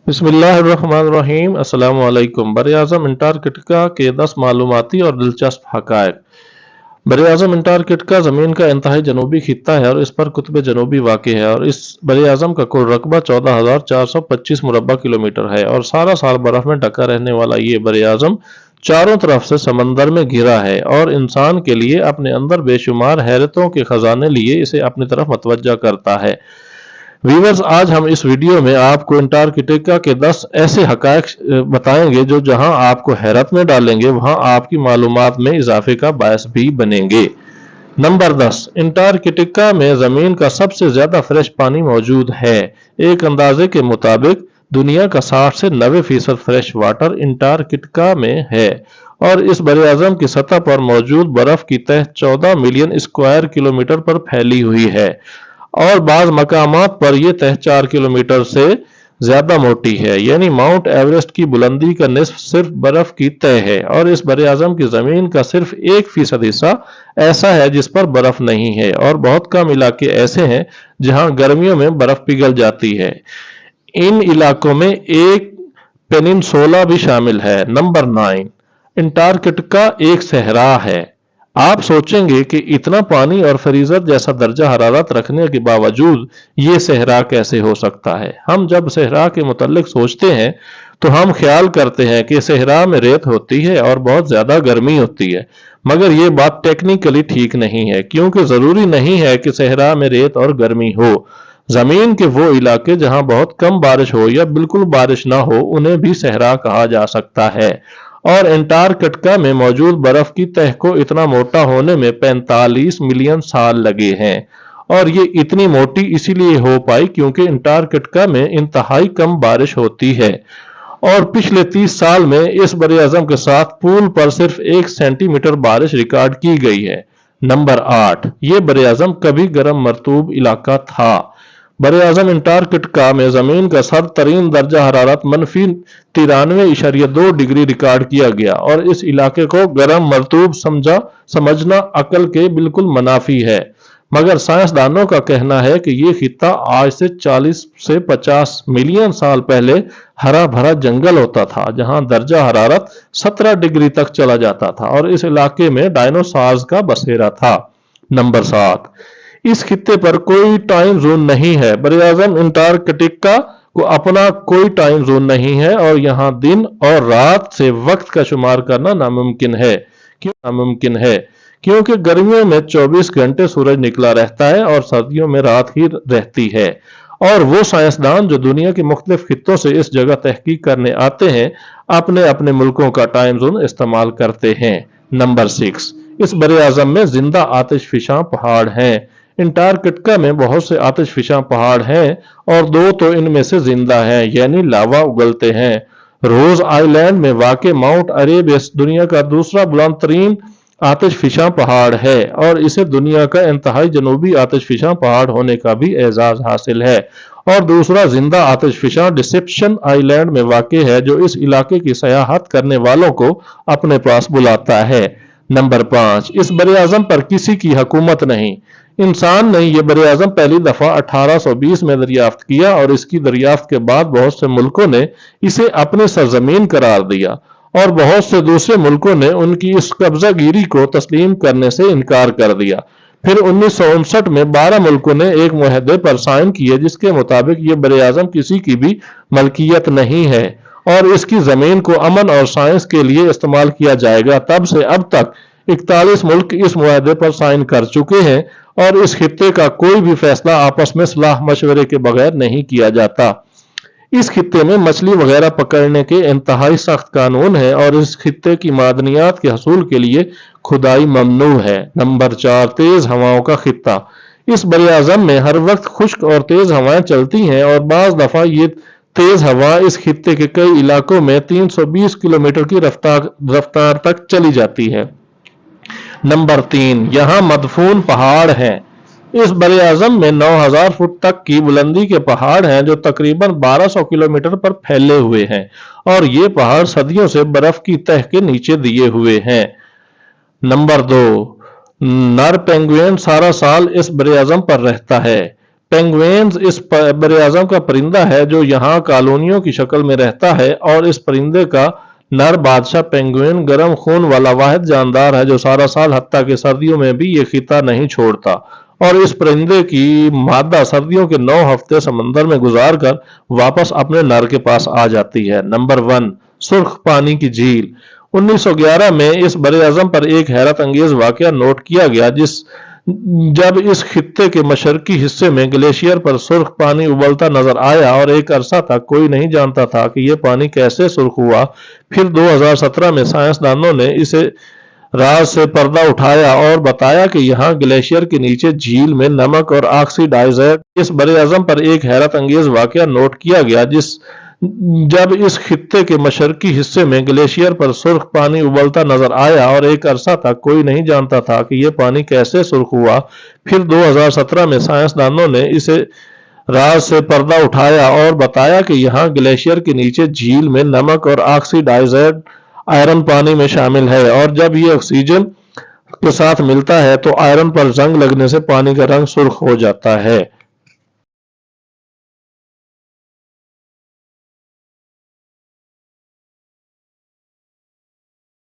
बिस्मिल्लाहिर्रहमानिर्रहीम। अस्सलाम वालेकुम। बर-ए-आज़म अंटार्कटिका के 10 मालूमाती और दिलचस्प हक़ाइक़। बर-ए-आज़म अंटार्कटिका ज़मीन का इंतहाई जनूबी खित्ता है और इस पर कुतुब जनूबी वाक़ है और इस बर-ए-आज़म का कुल रकबा 14,425 मुरब्बा किलोमीटर है और सारा साल बर्फ़ में ढका रहने वाला ये बर-ए-आज़म चारों तरफ से समंदर में घिरा है और इंसान के लिए अपने अंदर बेशुमार हैरतों के खजाने लिए इसे अपनी तरफ मतवज्जा करता है। व्यूअर्स, आज हम इस वीडियो में आपको अंटार्कटिका के 10 ऐसे हक़ाइक़ बताएंगे जो जहां आपको हैरत में डालेंगे वहां आपकी मालूमात में इजाफे का बायस भी बनेंगे। नंबर 10, अंटार्कटिका में ज़मीन का सबसे ज़्यादा फ्रेश पानी मौजूद है। एक अंदाजे के मुताबिक दुनिया का 60 से 90% फ्रेश वाटर अंटार्कटिका में है और इस बर-ए-आज़म की सतह पर मौजूद बर्फ़ की तह 14 मिलियन स्क्वायर किलोमीटर पर फैली हुई है और बाज़ मकामात पर यह तह 4 किलोमीटर से ज़्यादा मोटी है, यानी माउंट एवरेस्ट की बुलंदी का निस्फ सिर्फ बर्फ़ की तह है और इस बर-ए-आज़म की ज़मीन का सिर्फ 1% हिस्सा ऐसा है जिस पर बर्फ़ नहीं है और बहुत कम इलाके ऐसे हैं जहां गर्मियों में बर्फ़ पिघल जाती है। इन इलाकों में एक पेनिनसुला भी शामिल है। नंबर 9, अंटार्कटिका एक सहरा है। आप सोचेंगे कि इतना पानी और फ्रीजर जैसा दर्जा हरारत रखने के बावजूद ये सहरा कैसे हो सकता है। हम जब सहरा के मुतल्लिक सोचते हैं तो हम ख्याल करते हैं कि सहरा में रेत होती है और बहुत ज़्यादा गर्मी होती है, मगर ये बात टेक्निकली ठीक नहीं है क्योंकि ज़रूरी नहीं है कि सहरा में रेत और गर्मी हो। ज़मीन के वो इलाके जहां बहुत कम बारिश हो या बिल्कुल बारिश ना हो उन्हें भी सहरा कहा जा सकता है और अंटार्कटिका में मौजूद बर्फ की तह को इतना मोटा होने में 45 मिलियन साल लगे हैं और ये इतनी मोटी इसीलिए हो पाई क्योंकि अंटार्कटिका में इंतहाई कम बारिश होती है और पिछले 30 साल में इस बर-ए-आज़म के साथ पूल पर सिर्फ 1 सेंटीमीटर बारिश रिकॉर्ड की गई है। नंबर 8, ये बर-ए-आज़म कभी गर्म मरतूब इलाका था। बर-ए-आज़म अंटार्कटिका में ज़मीन का सर्द-तरीन दर्जा हरारत -93.2 डिग्री रिकॉर्ड किया गया और इस इलाके को गर्म मरतूब समझना अक्ल के बिल्कुल मुनाफी है, मगर साइंसदानों का कहना है कि ये खित्ता आज से 40 से 50 मिलियन साल पहले हरा भरा जंगल होता था जहां दर्जा हरारत 17 डिग्री तक चला जाता था और इस इलाके में डायनासोर्स का बसेरा था। नंबर 7, इस खित्ते पर कोई टाइम जोन नहीं है। बर-ए-आज़म अंटार्कटिका को अपना कोई टाइम जोन नहीं है और यहाँ दिन और रात से वक्त का शुमार करना नामुमकिन है क्योंकि गर्मियों में 24 घंटे सूरज निकला रहता है और सर्दियों में रात ही रहती है और वो साइंसदान जो दुनिया के मुख्तलिफ खित्तों से इस जगह तहकीक करने आते हैं अपने अपने मुल्कों का टाइम जोन इस्तेमाल करते हैं। नंबर 6, इस बर-ए-आज़म में जिंदा आतिशफिशा पहाड़ हैं। अंटार्कटिका में बहुत से आतिशफिशा पहाड़ हैं और 2 तो इनमें से जिंदा हैं, यानी लावा उगलते हैं। रोज आइलैंड में वाक़ माउंट अरेबस दुनिया का दूसरा बुलंद तरीन आतिशफिशा पहाड़ है और इसे दुनिया का इंतहाई जनूबी आतिशफिशा पहाड़ होने का भी एजाज हासिल है और दूसरा जिंदा आतिशफिशा डिसेप्शन आइलैंड में वाक़ है जो इस इलाके की सयाहत करने वालों को अपने पास बुलाता है। नंबर 5, इस बर-ए-आज़म पर किसी की हुकूमत नहीं। इंसान ने यह बर-ए-आज़म पहली दफा 1820 में दरियाफ्त किया और इसकी दरियाफ्त के बाद बहुत से मुल्कों ने इसे अपनी सरजमीन करार दिया और बहुत से दूसरे मुल्कों ने उनकी इस कब्जागिरी को तस्लीम करने से इनकार कर दिया। फिर 1959 में 12 मुल्कों ने एक मुआहदे पर साइन किए जिसके मुताबिक ये बर-ए-आज़म किसी की भी मलकियत नहीं है और इसकी जमीन को अमन और साइंस के लिए इस्तेमाल किया जाएगा। तब से अब तक 41 मुल्क इस मुआहदे पर साइन कर चुके हैं और इस खित्ते का कोई भी फैसला आपस में सलाह मशवरे के बगैर नहीं किया जाता। इस खित्ते में मछली वगैरह पकड़ने के इंतहाई सख्त कानून है और इस खित्ते की मादनियात के हसूल के लिए खुदाई ममनू है। नंबर 4, तेज हवाओं का खित्ता। इस बर-ए-आज़म में हर वक्त खुश्क और तेज हवाएं चलती हैं और बाज़ दफा ये तेज हवा इस खित्ते के कई इलाकों में 320 किलोमीटर की रफ्तार तक चली जाती है। नंबर 3, यहाँ मदफून पहाड़ हैं। इस बर-ए-आज़म में 9000 फुट तक की बुलंदी के पहाड़ हैं जो तकरीबन 1200 किलोमीटर पर फैले हुए हैं और ये पहाड़ सदियों से बर्फ की तह के नीचे दिए हुए हैं। नंबर 2, नर पेंगुइन सारा साल इस बर-ए-आज़म पर रहता है। पेंगुइन्स इस बरआज़म का परिंदा है जो यहाँ कॉलोनियों की शक्ल में रहता है, और इस परिंदे का नर बादशाह पेंगुइन गर्म खून वाला वाहिद जानदार है जो सारा साल हत्ता के सर्दियों में भी ये खिता नहीं छोड़ता। और इस परिंदे की मादा सर्दियों के 9 हफ्ते समंदर में गुजार कर वापस अपने नर के पास आ जाती है। नंबर 1, सुर्ख पानी की झील। 1911 में इस बरआज़म पर एक हैरत अंगेज वाकया नोट किया गया जब इस खित्ते के मशरकी हिस्से में ग्लेशियर पर सुर्ख पानी उबलता नजर आया, और एक अरसा तक कोई नहीं जानता था कि यह पानी कैसे सुर्ख हुआ। फिर 2017 में साइंसदानों ने इसे राज से पर्दा उठाया और बताया कि यहाँ ग्लेशियर के नीचे झील में नमक और ऑक्सीडाइज है। इस बरआज़म पर एक हैरत अंगेज वाकया नोट किया गया जब इस खित्ते के मशरकी हिस्से में ग्लेशियर पर सुर्ख पानी उबलता नजर आया, और एक अरसा तक कोई नहीं जानता था कि यह पानी कैसे सुर्ख हुआ। फिर 2017 में साइंसदानों ने इसे राज से पर्दा उठाया और बताया कि यहाँ ग्लेशियर के नीचे झील में नमक और ऑक्सीडाइज्ड आयरन पानी में शामिल है, और जब ये ऑक्सीजन के साथ मिलता है तो आयरन पर जंग लगने से पानी का रंग सुर्ख हो जाता है।